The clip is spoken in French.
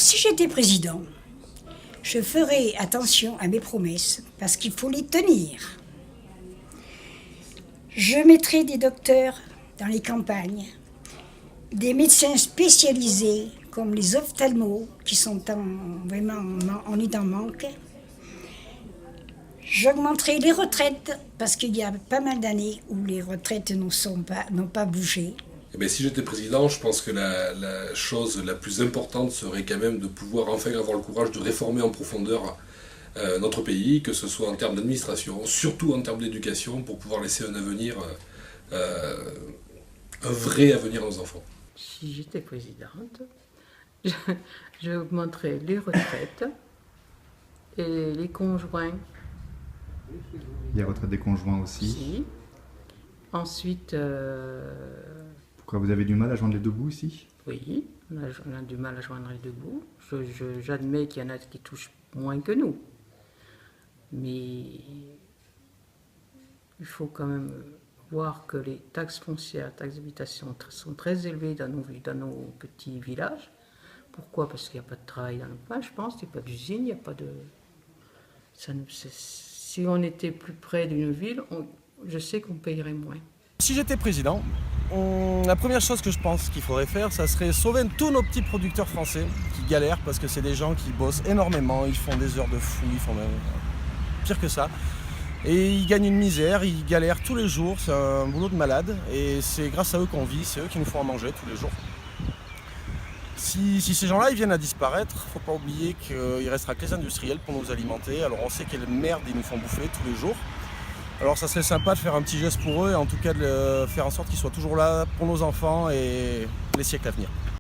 Si j'étais président, je ferais attention à mes promesses parce qu'il faut les tenir. Je mettrais des docteurs dans les campagnes, des médecins spécialisés comme les ophtalmos qui sont on est en manque. J'augmenterai les retraites parce qu'il y a pas mal d'années où les retraites n'ont pas bougé. Eh bien, si j'étais président, je pense que la chose la plus importante serait quand même de pouvoir enfin avoir le courage de réformer en profondeur notre pays, que ce soit en termes d'administration, surtout en termes d'éducation, pour pouvoir laisser un avenir, un vrai avenir à nos enfants. Si j'étais présidente, j'augmenterais les retraites et les conjoints. Les retraites des conjoints aussi. Si. Ensuite, Pourquoi vous avez du mal à joindre les deux bouts ici? oui, on a du mal à joindre les deux bouts. J'admets qu'il y en a qui touchent moins que nous. Mais il faut quand même voir que les taxes foncières, taxes d'habitation sont très élevées dans nos petits villages. Pourquoi? Parce qu'il n'y a pas de travail dans le coin, je pense, il n'y a pas d'usine, il n'y a pas de... Si on était plus près d'une ville, je sais qu'on payerait moins. Si j'étais président, la première chose que je pense qu'il faudrait faire, ça serait sauver tous nos petits producteurs français qui galèrent parce que c'est des gens qui bossent énormément, ils font des heures de fou, ils font même pire que ça. Et ils gagnent une misère, ils galèrent tous les jours, c'est un boulot de malade et c'est grâce à eux qu'on vit, c'est eux qui nous font à manger tous les jours. Si ces gens-là ils viennent à disparaître, faut pas oublier qu'il restera que les industriels pour nous alimenter. Alors on sait quelle merde ils nous font bouffer tous les jours. Alors ça serait sympa de faire un petit geste pour eux et en tout cas de faire en sorte qu'ils soient toujours là pour nos enfants et les siècles à venir.